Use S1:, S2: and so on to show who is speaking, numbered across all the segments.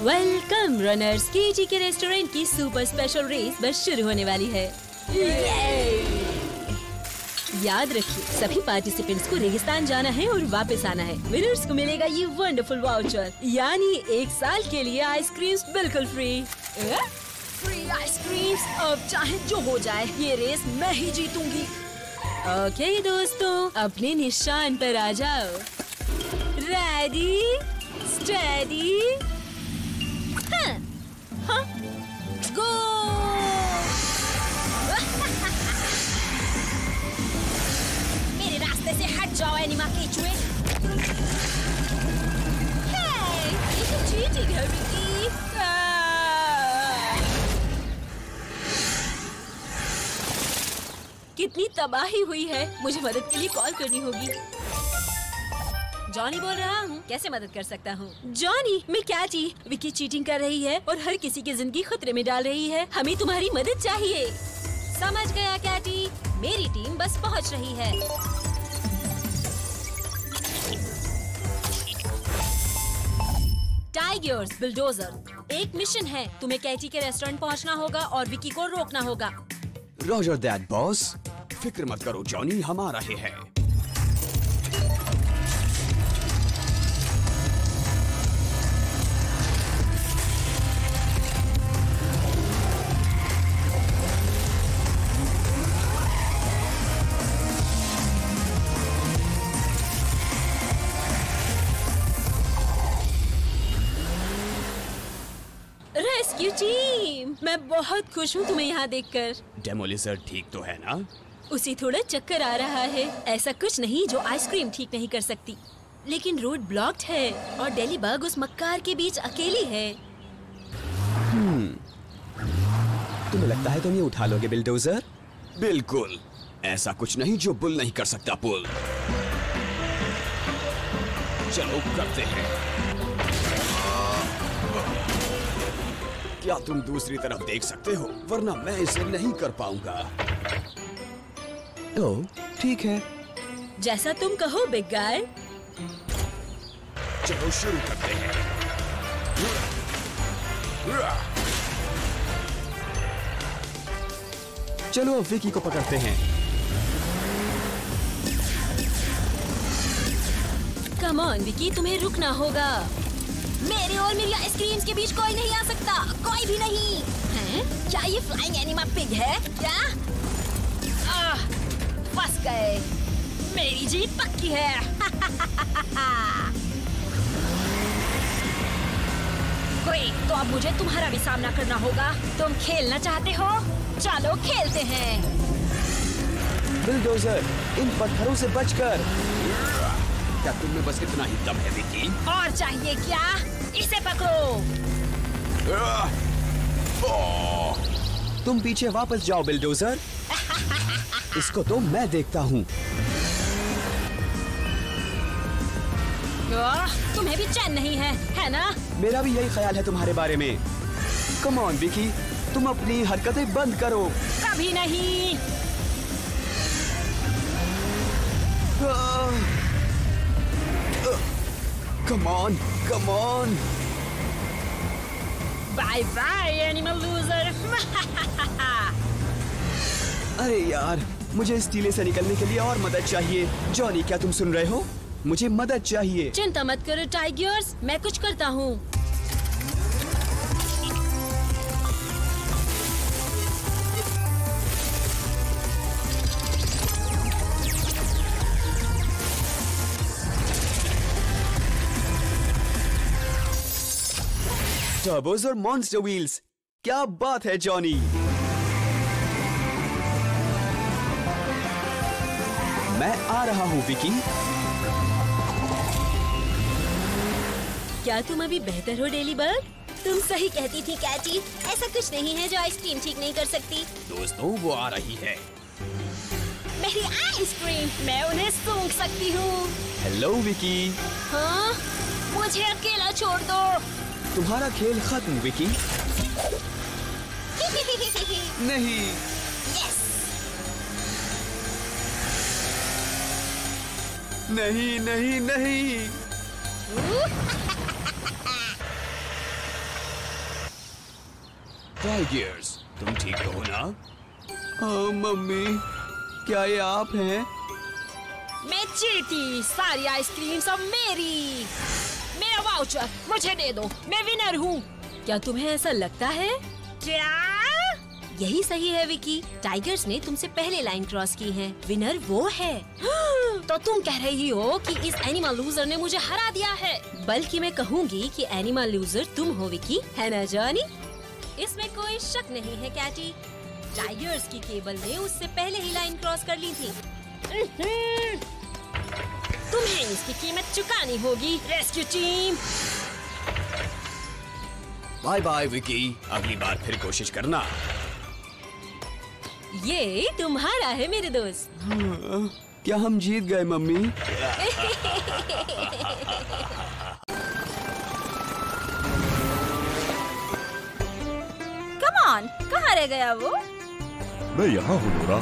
S1: Welcome runners, KG के restaurant की super special race बस शुरू होने वाली है। याद रखिए, सभी पार्टिसिपेंट्स को रेगिस्तान जाना है और वापस आना है। विनर्स को मिलेगा ये वंडरफुल वाउचर, यानी 1 साल के लिए आइसक्रीम्स बिल्कुल फ्री। फ्री आइसक्रीम्स, अब चाहे जो हो जाए ये रेस मैं ही जीतूंगी। ओके दोस्तों, अपने निशान पर आ जाओ। रेडी, स्टेडी, गो! मेरे रास्ते से हट जाओ एनिमा केचुए। हे, ये तो चीटिंग है विकी। कितनी तबाही हुई है, मुझे मदद के लिए कॉल करनी होगी। जॉनी बोल रहा हूँ, कैसे मदद कर सकता हूँ? जॉनी, मैं कैटी। विकी चीटिंग कर रही है और हर किसी की जिंदगी खतरे में डाल रही है। हमें तुम्हारी मदद चाहिए। समझ गया कैटी, मेरी टीम बस पहुँच रही है। टाइगर्स बुलडोजर, एक मिशन है। तुम्हें कैटी के रेस्टोरेंट पहुँचना होगा और विकी को रोकना होगा।
S2: Roger that boss. फिक्र मत करो जॉनी, हम आ रहे हैं।
S1: रेस्क्यू टीम, मैं बहुत खुश हूँ तुम्हें यहाँ देखकर।
S2: डेमोलिजर ठीक तो है ना?
S1: उसे थोड़ा चक्कर आ रहा है। ऐसा कुछ नहीं जो आइसक्रीम ठीक नहीं कर सकती, लेकिन रोड ब्लॉक्ड है और डेली बग उस मक्कार के बीच अकेली है।
S2: तुम्हें लगता है तुम ये उठा लोगे बिल्डोजर? बिल्कुल, ऐसा कुछ नहीं जो बुल नहीं कर सकता पुल। चलो करते हैं। क्या तुम दूसरी तरफ देख सकते हो? वरना मैं इसे नहीं कर पाऊंगा। ओह, ठीक है।
S1: जैसा तुम कहो बिग गाय।
S2: चलो शुरू करते हैं। चलो अब विकी को पकड़ते हैं।
S1: कम ऑन विकी, तुम्हें रुकना होगा। मेरे और मेरी आइसक्रीम्स के बीच कोई नहीं आ सकता, कोई भी नहीं। हैं? क्या ये फ्लाइंग एनिमा पिग है क्या? फंस गए। मेरी जीत पक्की है। ग्रेट, तो अब मुझे तुम्हारा भी सामना करना होगा। तुम खेलना चाहते हो? चलो खेलते हैं।
S2: बिल्डोजर, इन पत्थरों से बचकर। क्या तुम में बस इतना ही दम है विकी?
S1: और चाहिए क्या? इसे पकड़ो।
S2: तुम पीछे वापस जाओ बिल्डोजर। इसको तो मैं देखता हूँ।
S1: तुम्हें भी चैन नहीं है ना?
S2: मेरा भी यही ख्याल है तुम्हारे बारे में। कम ऑन विकी, तुम अपनी हरकतें बंद करो।
S1: कभी नहीं।
S2: Come on, come on.
S1: Bye bye animal loser.
S2: अरे यार, मुझे इस टीले से निकलने के लिए और मदद चाहिए। जॉनी, क्या तुम सुन रहे हो? मुझे मदद चाहिए।
S1: चिंता मत करो टाइगर्स, मैं कुछ करता हूँ।
S2: टर्बोस और मॉन्स्टर व्हील्स, क्या बात है जॉनी। मैं आ रहा हूँ विकी।
S1: क्या तुम अभी बेहतर हो डेली बग? तुम सही कहती थी कैटी, ऐसा कुछ नहीं है जो आइसक्रीम ठीक नहीं कर सकती।
S2: दोस्तों, वो आ रही है।
S1: मेरी आइसक्रीम, मैं उन्हें सूंघ सकती हूँ।
S2: हेलो विकी।
S1: हाँ, मुझे अकेला छोड़ दो।
S2: तुम्हारा खेल खत्म विकी। नहीं।
S1: यस।
S2: नहीं नहीं नहीं। टाइगर्स, तुम ठीक हो ना? हाँ मम्मी, क्या ये आप हैं?
S1: मैं जीती, सारी आइसक्रीम सब मेरी। मेरा वाउचर मुझे दे दो, मैं विनर हूँ। क्या तुम्हें ऐसा लगता है? क्या? यही सही है विकी, टाइगर्स ने तुमसे पहले लाइन क्रॉस की है। विनर वो है। तो तुम कह रही हो कि इस एनिमल लूजर ने मुझे हरा दिया है? बल्कि मैं कहूँगी कि एनिमल लूजर तुम हो विकी, है ना जॉनी? इसमें कोई शक नहीं है कैटी। टाइगर्स की केबल ने उससे पहले ही लाइन क्रॉस कर ली थी। तुम्हें इसकी कीमत चुकानी होगी, rescue team.
S2: Bye bye Vicky, अगली बार फिर कोशिश करना।
S1: ये तुम्हारा है मेरे दोस्त।
S2: क्या हम जीत गए मम्मी?
S1: कम ऑन, कहाँ रह गया वो?
S3: मैं यहाँ हूँ नोरा।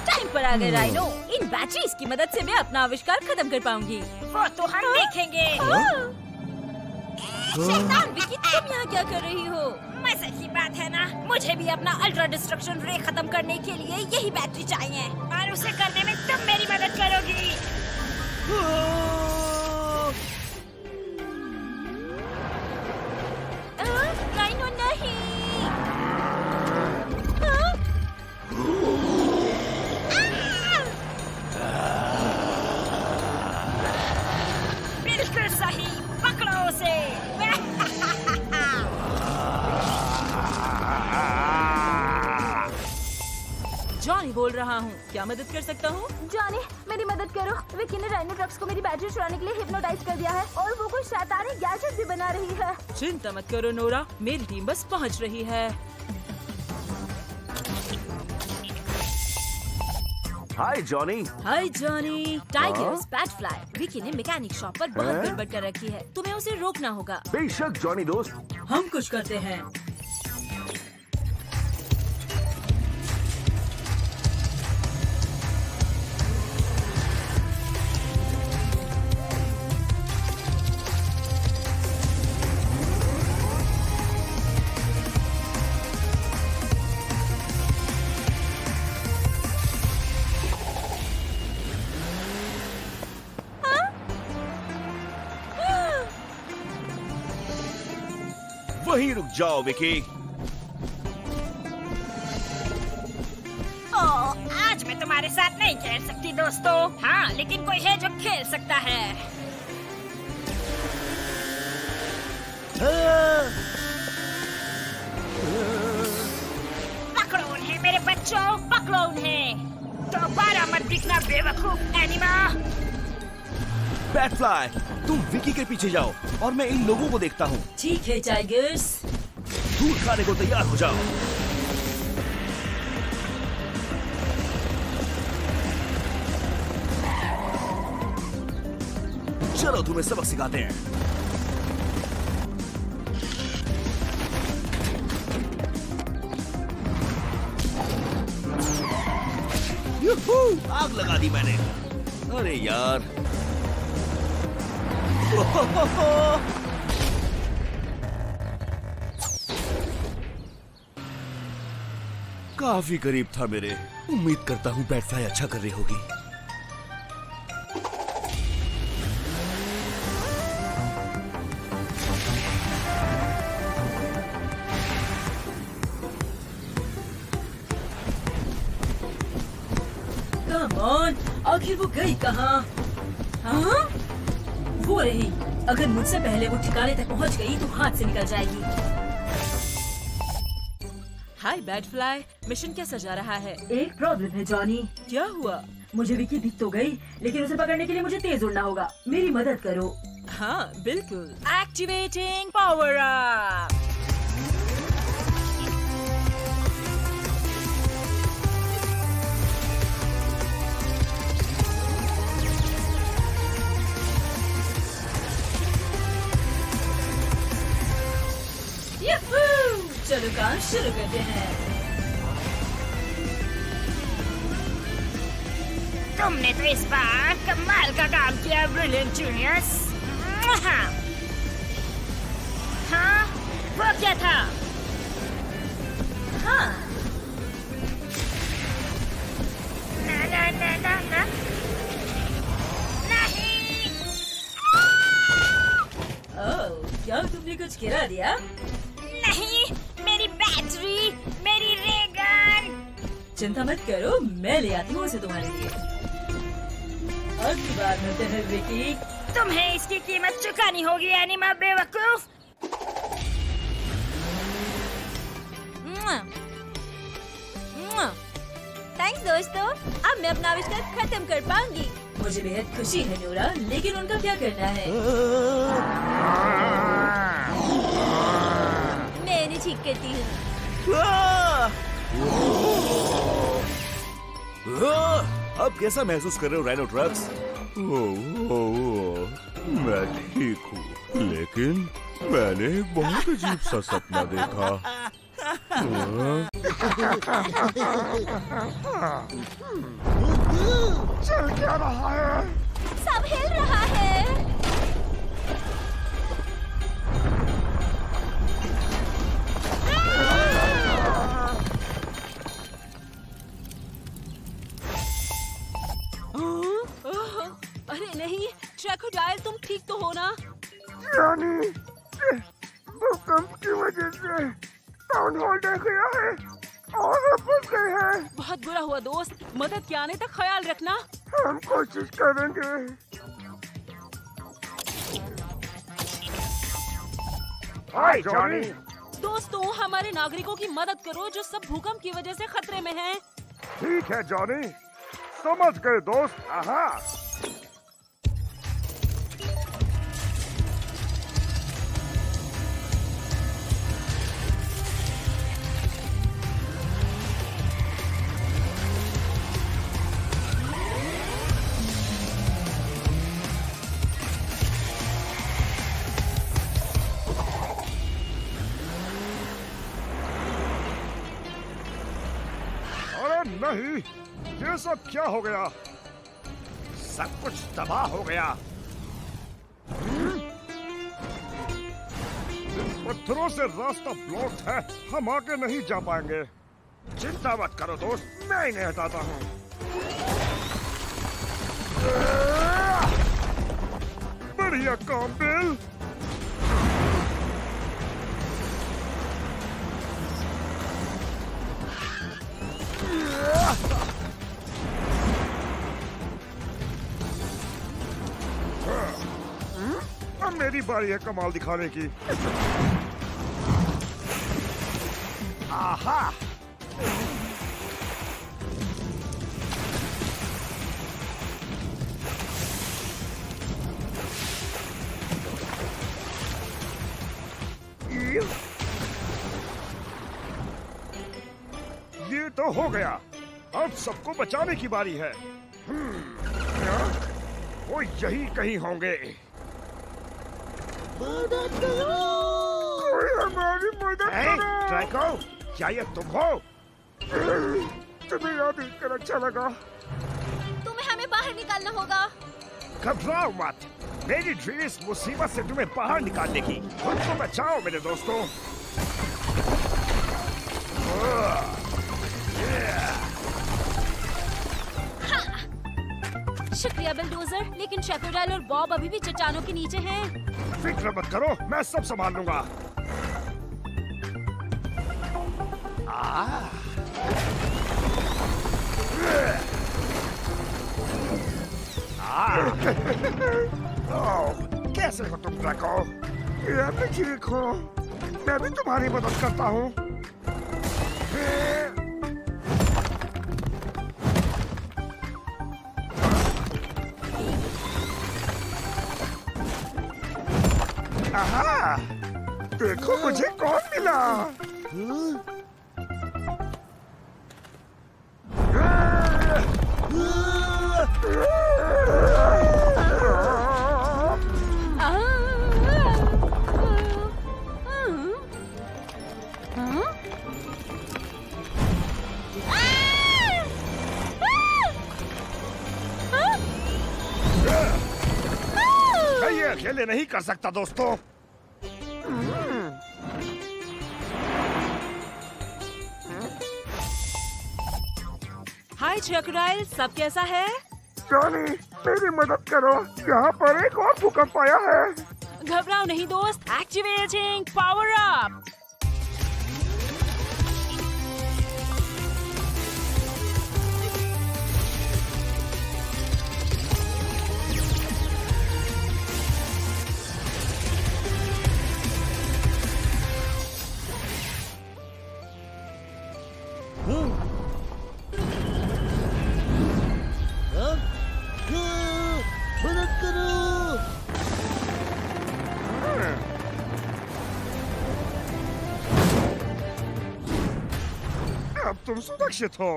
S1: टाइम पर आ गए राइनो। इन बैटरीज की मदद से मैं अपना आविष्कार खत्म कर पाऊंगी। वो तो हम देखेंगे। शैतान विकी, तुम यहाँ क्या कर रही हो? मजे की बात है ना, मुझे भी अपना अल्ट्रा डिस्ट्रक्शन रे खत्म करने के लिए यही बैटरी चाहिए और उसे करने में तुम मेरी मदद करोगी। राइनो नहीं। बिल्कुल सही, पकड़ो उसे। जॉनी बोल रहा हूँ, क्या मदद कर सकता हूँ?
S4: जॉनी, मेरी मदद करो। विकी ने राइनो ट्रक्स को मेरी बैटरी चुराने के लिए हिप्नोटाइज कर दिया है और वो कोई शैतानी गैजेट भी बना रही है।
S1: चिंता मत करो नोरा, मेरी टीम बस पहुँच रही है।
S3: हाय जॉनी।
S1: हाय जॉनी। टाइगर्स, बैटफ्लाई, विकी ने मैकेनिक शॉप पर बहुत गड़बड़ कर रखी है। तुम्हें उसे रोकना होगा।
S3: बेशक जॉनी दोस्त।
S1: हम कुछ करते हैं।
S3: वहीं रुक जाओ विकी।
S1: आज मैं तुम्हारे साथ नहीं खेल सकती दोस्तों। हाँ, लेकिन कोई है जो खेल सकता है। पकड़ो उन्हें मेरे बच्चों, पकड़ो उन्हें। दोबारा मत दिखना बेवकूफ एनिमा।
S3: बैटफ्लाई, तुम विकी के पीछे जाओ और मैं इन लोगों को देखता हूँ।
S1: ठीक है टाइगर्स।
S3: धूल खाने को तैयार हो जाओ। चलो तुम्हें सबक सिखाते हैं। यूहू, आग लगा दी मैंने। अरे यार। काफी करीब था मेरे। उम्मीद करता हूँ बैटफ्लाई अच्छा कर रही होगी।
S1: कम ऑन, आखिर वो गई कहाँ? हाँ? वो रही। अगर मुझसे पहले वो ठिकाने तक पहुंच गई तो हाथ से निकल जाएगी। हाय बैटफ्लाई, मिशन कैसा जा रहा है?
S5: एक प्रॉब्लम है जॉनी।
S1: क्या हुआ?
S5: मुझे विकी दिख तो गई, लेकिन उसे पकड़ने के लिए मुझे तेज उड़ना होगा। मेरी मदद करो।
S1: हाँ बिल्कुल। Activating power up. चलो काम शुरू करते हैं। तुमने तो इस बार कमाल का काम किया ब्रिलियंट जूनियर्स। हाँ, वो क्या था?
S5: क्या तुमने कुछ गिरा दिया?
S6: नहीं, मेरी बैटरी, मेरी रेगन।
S5: चिंता मत करो, मैं ले आती हूँ उसे तुम्हारे लिए। अगली बार मिलते हैं विकी।
S6: तुम्हें इसकी कीमत चुकानी होगी एनिमा बेवकूफ।
S1: थैंक्स दोस्तों, अब मैं अपना आविष्कार खत्म कर पाऊंगी।
S5: मुझे बेहद खुशी है नोरा, लेकिन उनका क्या करना है?
S1: मैं इन्हें ठीक करती हूँ।
S3: अब कैसा महसूस कर रहे हो राइनो ट्रक्स? मैं ठीक हूँ, लेकिन मैंने एक बहुत अजीब सा सपना देखा।
S7: चल क्या रहा है?
S1: सब हिल रहा है। अरे नहीं, ट्रैकोडाइल तुम ठीक तो हो ना?
S7: यानी भूकंप की वजह से टाउन हॉल ढह गया है और हम फंस गए हैं।
S1: बहुत बुरा हुआ दोस्त, मदद के आने तक ख्याल रखना।
S7: हम कोशिश करेंगे। हाय जॉनी।
S1: दोस्तों, हमारे नागरिकों की मदद करो जो सब भूकंप की वजह से खतरे में हैं।
S7: ठीक है जॉनी, समझ गए दोस्त। आहा। नहीं, ये सब क्या हो गया? सब कुछ तबाह हो गया। इन पत्थरों से रास्ता ब्लॉक है, हम आगे नहीं जा पाएंगे। चिंता मत करो दोस्त, मैं इन्हें हटाता हूँ। बढ़िया काम बिल। अब मेरी बारी है कमाल दिखाने की। आहा। ये तो हो गया, अब सबको बचाने की बारी है। वो यही कहीं होंगे। मदद करो! कोई हमारी मदद करो! ट्रैको, क्या ये तुम हो? तुम्हें याद कर अच्छा लगा।
S1: तुम्हें हमें बाहर निकालना होगा।
S7: घबराओ मत, मेरी ड्रीम इस मुसीबत से तुम्हें बाहर निकालने की। खुद को बचाओ मेरे दोस्तों।
S1: शुक्रिया बिलडोजर, लेकिन ट्रैकोडाइल और बॉब अभी भी चट्टानों के नीचे हैं।
S7: फिक्र मत करो, मैं सब संभाल लूंगा। कैसे हो तुम ट्रैको? मैं भी ठीक हूँ, मैं भी तुम्हारी मदद करता हूँ। आहा, देखो मुझे कौन मिला। मैं ये अकेले नहीं कर सकता दोस्तों।
S1: हाय ट्रैकोडाइल, सब कैसा है?
S7: जॉनी, मेरी मदद करो, यहाँ पर एक और भूकंप आया है।
S1: घबराओ नहीं दोस्त, एक्टिवेटिंग पावर अप।
S3: मदद करो।
S7: अब तुम सुरक्षित हो।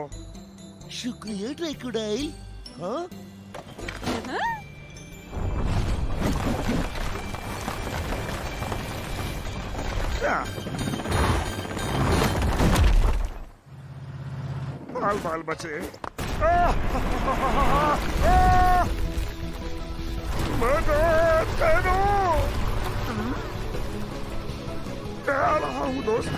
S3: शुक्रिया ट्राइकोडाइल। हाँ?
S7: क्या? बाल बाल बचे। मदद करो। क्या रहा हूँ दोस्त?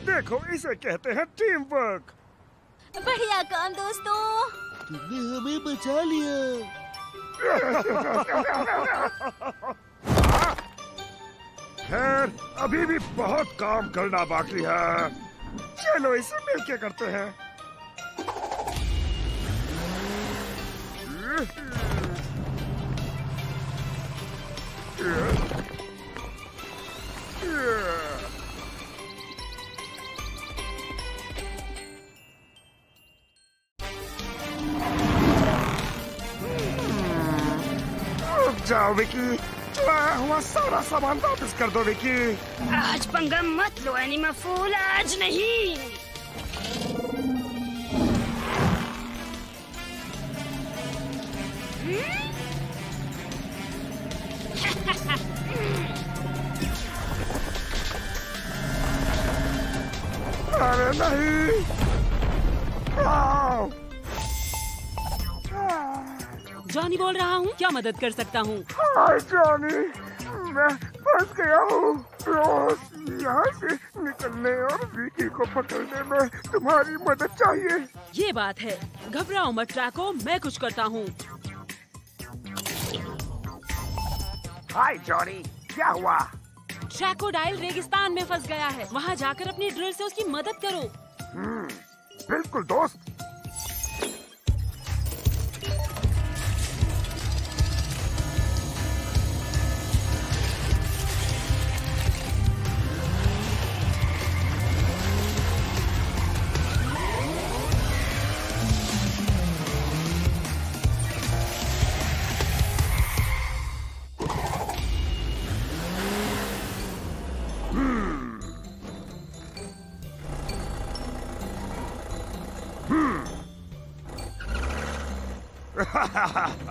S7: देखो इसे कहते हैं टीम वर्क।
S4: बढ़िया काम दोस्तों।
S3: तुमने हमें बचा लिया।
S7: खैर अभी भी बहुत काम करना बाकी है। चलो इसे मिलके करते हैं। रुक जाओ विकी, चुराया हुआ सारा सामान वापस कर दो विकी।
S6: आज पंगा मत लो एनिमा फूल, आज नहीं।
S7: अरे नहीं। आओ।
S1: जॉनी बोल रहा हूँ, क्या मदद कर सकता हूँ?
S7: हाय जॉनी, मैं फंस गया हूँ। रोज यहाँ से निकलने और विकी को पकड़ने में तुम्हारी मदद चाहिए।
S1: ये बात है, घबराओ मत ट्रैको, मैं कुछ करता हूँ।
S7: हाय जॉनी, क्या हुआ?
S1: ट्रैकोडाइल रेगिस्तान में फंस गया है, वहाँ जाकर अपनी ड्रिल से उसकी मदद करो।
S7: बिल्कुल दोस्त।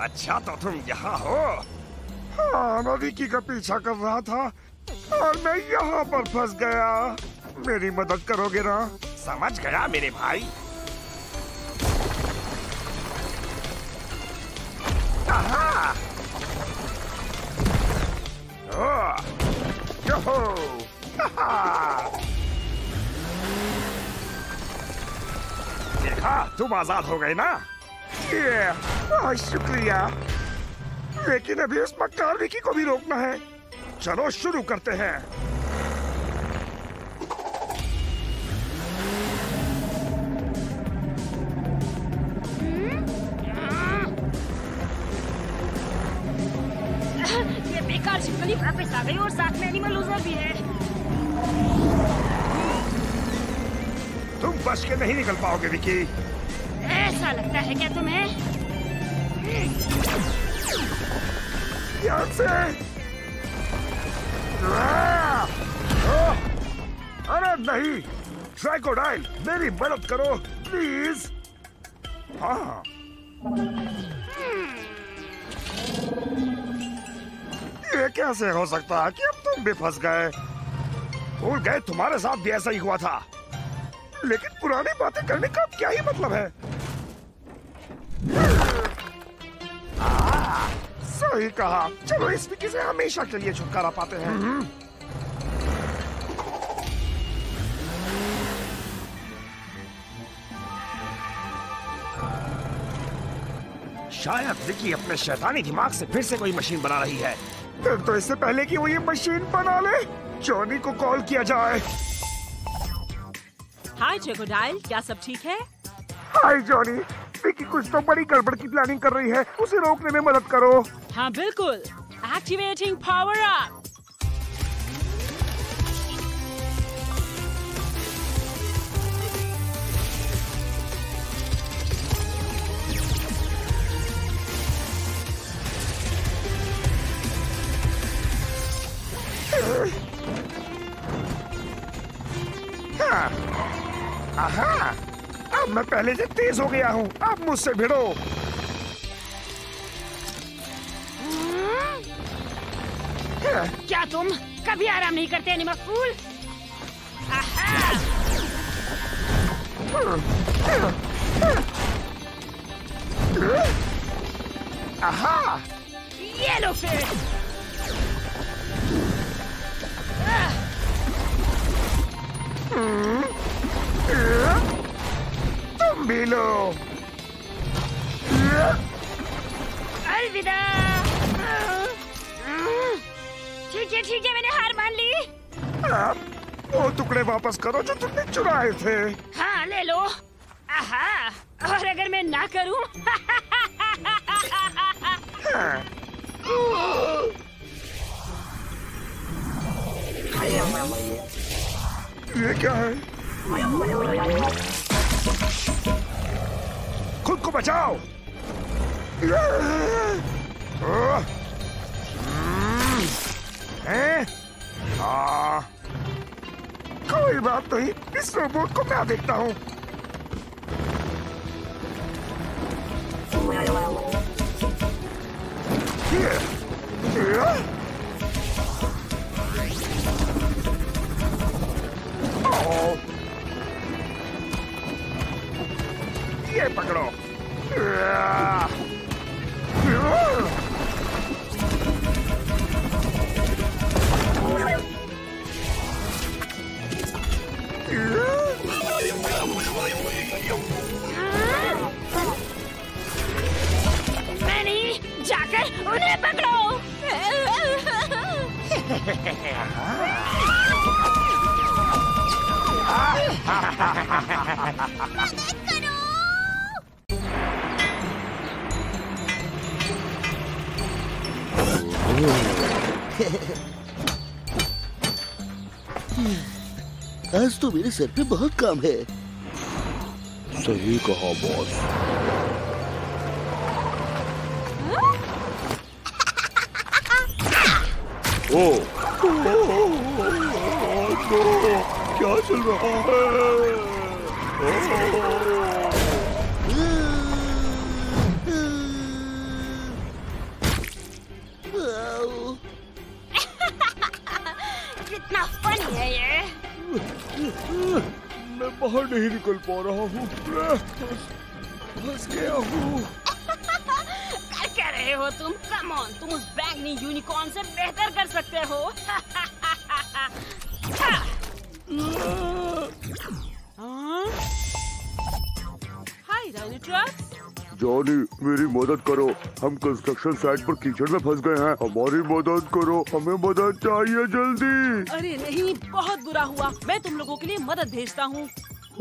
S7: अच्छा तो तुम यहाँ हो। हाँ, मैं विकी का पीछा कर रहा था और मैं यहाँ पर फंस गया। मेरी मदद करोगे ना? समझ गया मेरे भाई। देखा, तुम आजाद हो गए ना? शुक्रिया। लेकिन अभी उस मक्कार विकी को भी रोकना है। चलो शुरू करते हैं।
S6: ये बेकार छिपकली वापस आ गई और साथ में एनिमल लूजर भी है।
S7: तुम बच के नहीं निकल पाओगे विकी।
S6: ऐसा लगता है क्या तुम्हें?
S7: यहाँ से। अरे नहीं, ट्राइकोडाइल, मेरी मदद करो प्लीज। हाँ। ये कैसे हो सकता है कि अब तुम भी फंस गए? भूल गए तुम्हारे साथ भी ऐसा ही हुआ था। लेकिन पुरानी बातें करने का क्या ही मतलब है? सही कहा। चलो इस विकी से हमेशा के लिए छुटकारा पाते हैं। शायद विकी अपने शैतानी दिमाग से फिर से कोई मशीन बना रही है। फिर तो इससे पहले कि वो ये मशीन बना ले, जॉनी को कॉल किया जाए।
S8: हाय क्रोकोडाइल, क्या सब ठीक है?
S7: हाय जॉनी, विकी कुछ तो बड़ी गड़बड़ की प्लानिंग कर रही है, उसे रोकने में मदद करो।
S8: हाँ बिल्कुल, एक्टिवेटिंग पावर अप।
S7: आहा, अब मैं पहले से तेज हो गया हूँ, अब मुझसे भिड़ो।
S6: क्या तुम कभी आराम नहीं करते एनिमल फूल?
S7: आहा,
S6: ये लो फिर।
S7: तुम भी लो।
S6: अलविदा। ठीक है, मैंने हार मान ली।
S7: वो टुकड़े वापस करो जो तुमने चुराए थे।
S6: हाँ ले लो। आहा, और अगर मैं ना करूं?
S7: ये क्या है? खुद को बचाओ। कोई बात नहीं, इस रोबोट को मैं देखता हूँ। ये पकड़ो।
S6: मैं नहीं, जाकर उन्हें पकड़ो।
S3: आज तो मेरे सर पे बहुत काम है। सही कहा बॉस। क्या चल रहा है?
S6: कितना फनी है ये।
S3: मैं बाहर नहीं निकल पा रहा हूँ, फंस गया हूँ।
S6: कर क्या रहे हो तुम? कम ऑन, तुम उस बैंगनी यूनिकॉर्न से बेहतर कर सकते हो।
S8: हाय राइनोट्रक्स।
S3: जॉनी, मेरी मदद करो, हम कंस्ट्रक्शन साइट पर कीचड़ में फंस गए हैं। हमारी मदद करो, हमें मदद चाहिए जल्दी।
S8: अरे नहीं, बहुत बुरा हुआ। मैं तुम लोगों के लिए मदद भेजता हूँ।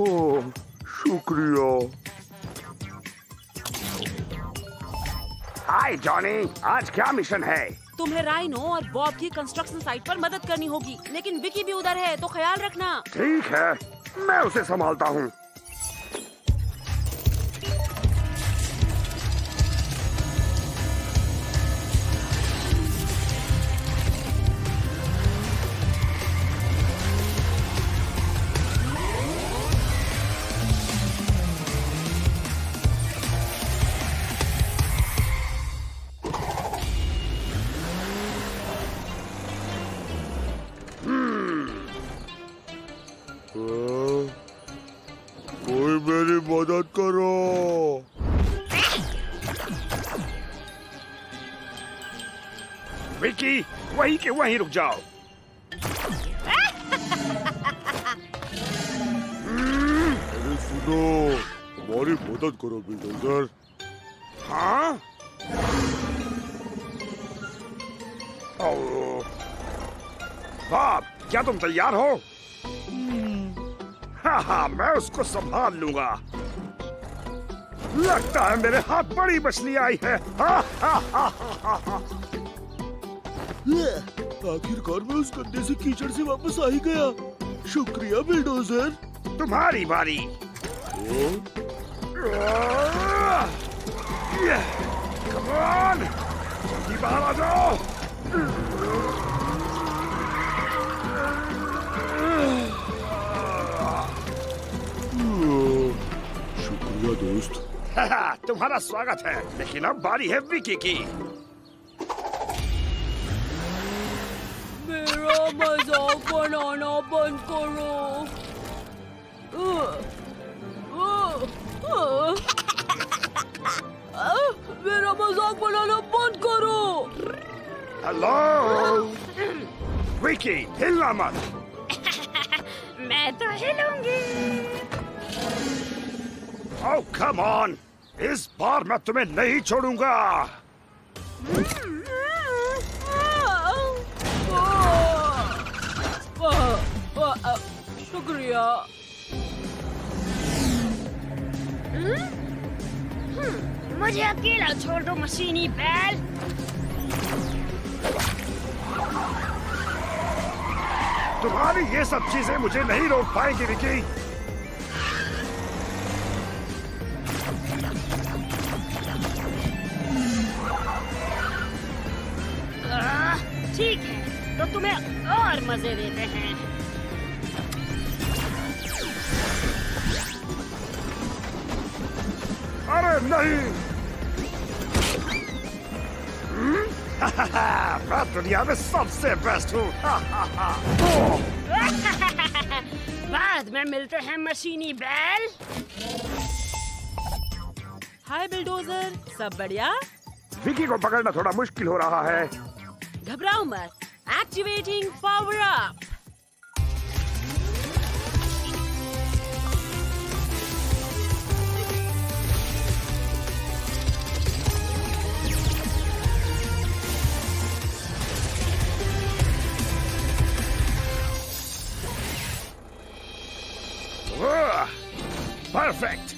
S3: ओह, शुक्रिया।
S7: हाय जॉनी, आज क्या मिशन है?
S8: तुम्हें राइनो और बॉब की कंस्ट्रक्शन साइट पर मदद करनी होगी, लेकिन विकी भी उधर है, तो ख्याल रखना।
S7: ठीक है, मैं उसे संभालता हूँ।
S3: कोई मेरी मदद करो।
S7: विकी, वहीं के वहीं रुक जाओ।
S3: अरे सुनो, हमारी मदद करो बिल्डर।
S7: हाँ? बाप, क्या तुम तैयार हो? हाँ, मैं उसको संभाल लूंगा। लगता है मेरे हाथ बड़ी मछली आई है।
S3: आखिरकार मैं उस गड्ढे से कीचड़ से वापस आ ही गया। शुक्रिया बिल्डोजर।
S7: तुम्हारी बारी। कम ऑन, जल्दी बाहर आ जाओ।
S3: शुक्रिया दोस्त।
S7: तुम्हारा स्वागत है, लेकिन अब बारी है विकी की।
S8: मेरा मजाक बनाना बंद करो। मेरा मजाक बनाना बंद करो।
S7: हेलो विकी, हिलना मत।
S6: मैं तो हिलूंगी।
S7: ओह कम ऑन, इस बार मैं तुम्हें नहीं छोड़ूंगा।
S8: शुक्रिया।
S6: मुझे अकेला छोड़ दो मशीनी बैल।
S7: तुम्हारी ये सब चीजें मुझे नहीं रोक पाएंगी विकी।
S6: ठीक है, तो तुम्हें और मजे देते हैं।
S7: अरे नहीं। मैं दुनिया में सबसे बेस्ट हूँ।
S6: बाद में मिलते हैं मशीनी बैल।
S8: हाय बिल्डोजर, सब बढ़िया?
S7: विकी को पकड़ना थोड़ा मुश्किल हो रहा है।
S8: घबराओ मत। Activating power up.
S7: परफेक्ट,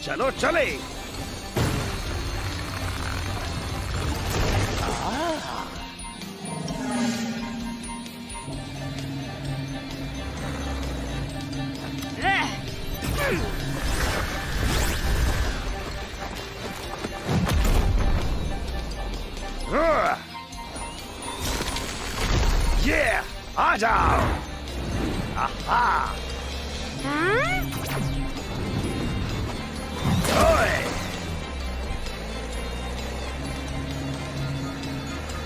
S7: चलो चले। ये आ जाओ। आहा।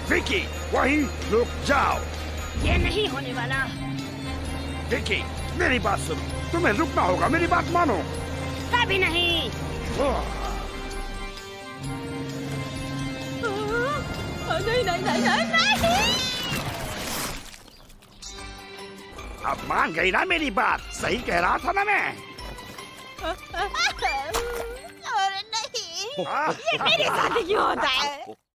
S7: विकी, वहीं रुक जाओ।
S6: ये नहीं होने वाला।
S7: विकी, मेरी बात सुनो, तुम्हें रुकना होगा, मेरी बात मानो।
S6: कभी नहीं।
S8: नहीं नहीं नहीं नहीं नहीं।
S7: अब मान गई ना मेरी बात? सही कह रहा था ना मैं?
S8: अरे नहीं, ये मेरे साथ क्यों होता है?